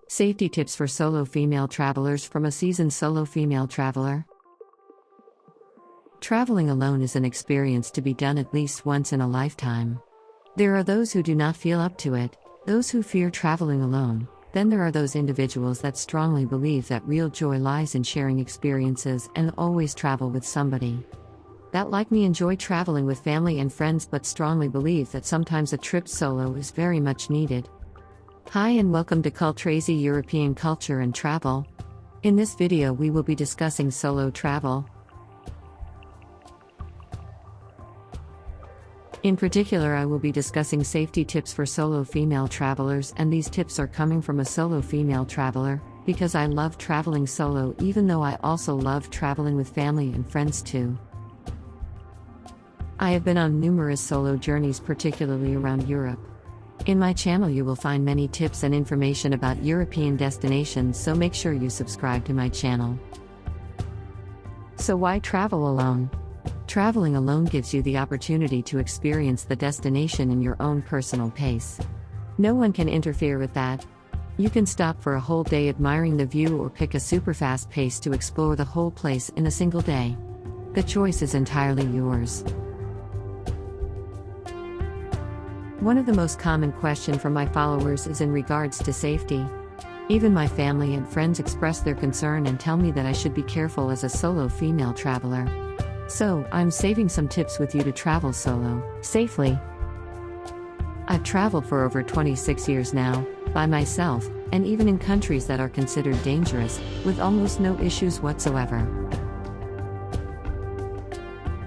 Safety tips for solo female travelers from a seasoned solo female traveler. Traveling alone is an experience to be done at least once in a lifetime. There are those who do not feel up to it, those who fear traveling alone. Then there are those individuals that strongly believe that real joy lies in sharing experiences and always travel with somebody. That, like me, enjoy traveling with family and friends but strongly believe that sometimes a trip solo is very much needed. Hi and welcome to Cultrazy European Culture and Travel. In this video we will be discussing solo travel. In particular, I will be discussing safety tips for solo female travelers, and these tips are coming from a solo female traveler, because I love traveling solo even though I also love traveling with family and friends too. I have been on numerous solo journeys, particularly around Europe. In my channel you will find many tips and information about European destinations, so make sure you subscribe to my channel. So why travel alone? Traveling alone gives you the opportunity to experience the destination in your own personal pace. No one can interfere with that. You can stop for a whole day admiring the view or pick a super fast pace to explore the whole place in a single day. The choice is entirely yours. One of the most common questions from my followers is in regards to safety. Even my family and friends express their concern and tell me that I should be careful as a solo female traveler. So, I'm saving some tips with you to travel solo safely. I've traveled for over 26 years now, by myself, and even in countries that are considered dangerous, with almost no issues whatsoever.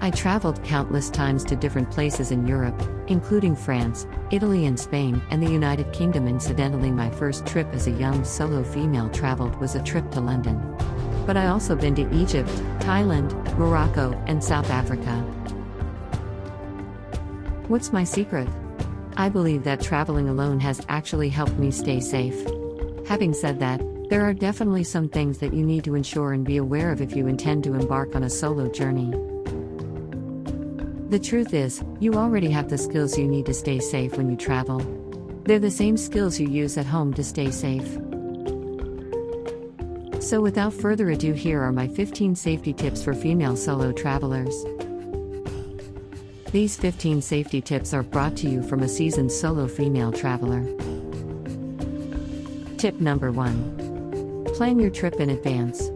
I traveled countless times to different places in Europe, including France, Italy and Spain, and the United Kingdom. Incidentally, my first trip as a young solo female traveled was a trip to London. But I also been to Egypt, Thailand, Morocco, and South Africa. What's my secret? I believe that traveling alone has actually helped me stay safe. Having said that, there are definitely some things that you need to ensure and be aware of if you intend to embark on a solo journey. The truth is, you already have the skills you need to stay safe when you travel. They're the same skills you use at home to stay safe. So without further ado, here are my 15 safety tips for female solo travelers. These 15 safety tips are brought to you from a seasoned solo female traveler. Tip number 1. Plan your trip in advance.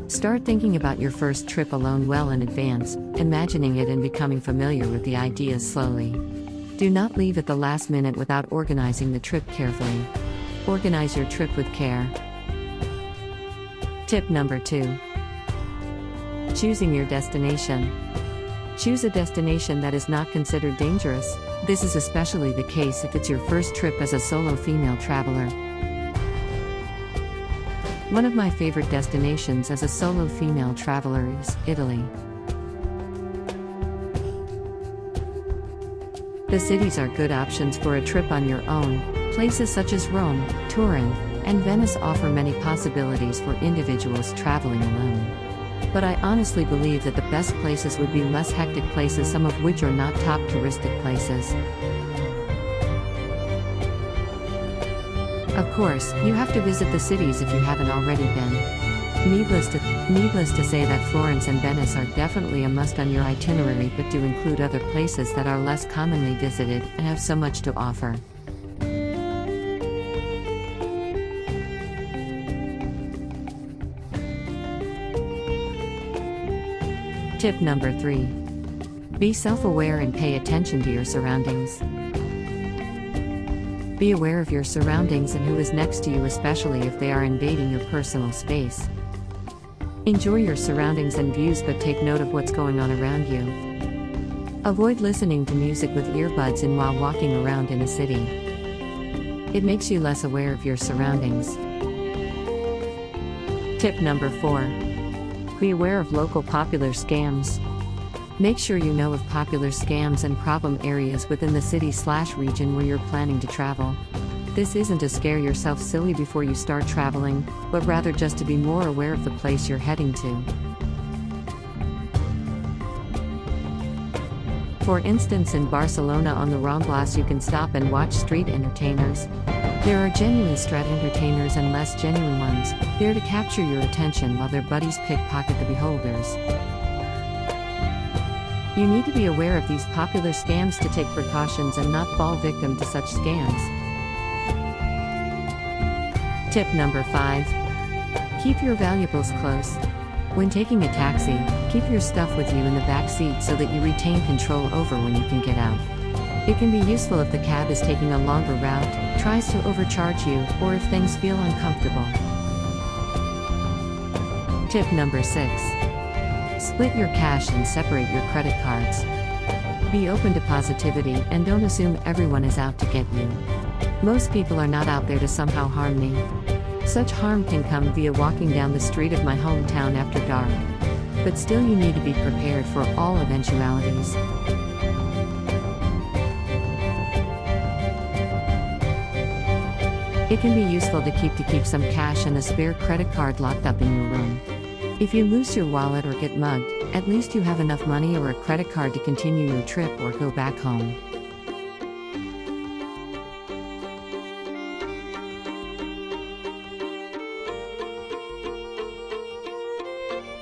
Start thinking about your first trip alone well in advance, imagining it and becoming familiar with the ideas slowly. Do not leave at the last minute without organizing the trip carefully. Organize your trip with care. Tip number 2. Choosing your destination. Choose a destination that is not considered dangerous. This is especially the case if it's your first trip as a solo female traveler. One of my favorite destinations as a solo female traveler is Italy. The cities are good options for a trip on your own. Places such as Rome, Turin, and Venice offer many possibilities for individuals traveling alone. But I honestly believe that the best places would be less hectic places, some of which are not top touristic places. Of course, you have to visit the cities if you haven't already been. Needless to say that Florence and Venice are definitely a must on your itinerary, but do include other places that are less commonly visited and have so much to offer. Tip number 3. Be self-aware and pay attention to your surroundings. Be aware of your surroundings and who is next to you, especially if they are invading your personal space. Enjoy your surroundings and views, but take note of what's going on around you. Avoid listening to music with earbuds in while walking around in a city. It makes you less aware of your surroundings. Tip number 4. Be aware of local popular scams. Make sure you know of popular scams and problem areas within the city/region where you're planning to travel. This isn't to scare yourself silly before you start traveling, but rather just to be more aware of the place you're heading to. For instance, in Barcelona on the Ramblas you can stop and watch street entertainers. There are genuine strat entertainers and less genuine ones, there to capture your attention while their buddies pickpocket the beholders. You need to be aware of these popular scams to take precautions and not fall victim to such scams. Tip number 5. Keep your valuables close. When taking a taxi, keep your stuff with you in the back seat so that you retain control over when you can get out. It can be useful if the cab is taking a longer route, tries to overcharge you, or if things feel uncomfortable. Tip number 6. Split your cash and separate your credit cards. Be open to positivity and don't assume everyone is out to get you. Most people are not out there to somehow harm me. Such harm can come via walking down the street of my hometown after dark. But still, you need to be prepared for all eventualities. It can be useful to keep some cash and a spare credit card locked up in your room. If you lose your wallet or get mugged, at least you have enough money or a credit card to continue your trip or go back home.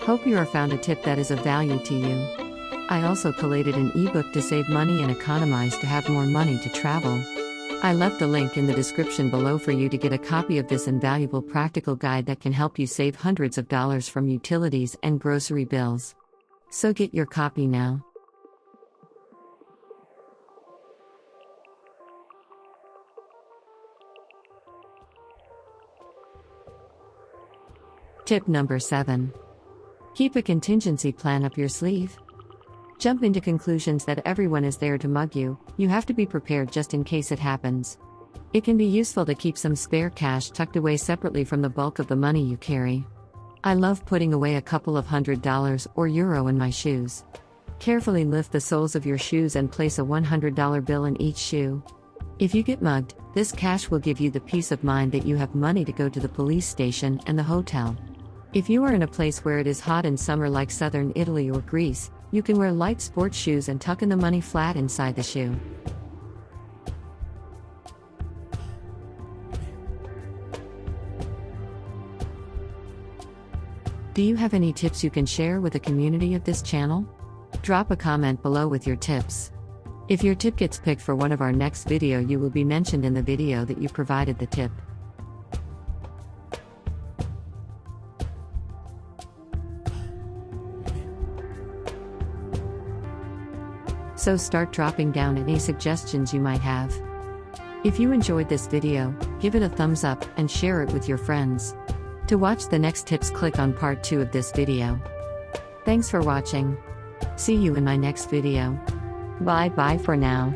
Hope you have found a tip that is of value to you. I also collated an ebook to save money and economize to have more money to travel. I left the link in the description below for you to get a copy of this invaluable practical guide that can help you save hundreds of dollars from utilities and grocery bills. So get your copy now. Tip number 7. Keep a contingency plan up your sleeve. Jump into conclusions that everyone is there to mug you, you have to be prepared just in case it happens. It can be useful to keep some spare cash tucked away separately from the bulk of the money you carry. I love putting away a couple of $100 or euro in my shoes. Carefully lift the soles of your shoes and place a $100 bill in each shoe. If you get mugged, this cash will give you the peace of mind that you have money to go to the police station and the hotel. If you are in a place where it is hot in summer like southern Italy or Greece, you can wear light sports shoes and tuck in the money flat inside the shoe. Do you have any tips you can share with the community of this channel? Drop a comment below with your tips. If your tip gets picked for one of our next video, you will be mentioned in the video that you provided the tip. So start dropping down any suggestions you might have. If you enjoyed this video, give it a thumbs up and share it with your friends. To watch the next tips, click on part 2 of this video. Thanks for watching. See you in my next video. Bye for now.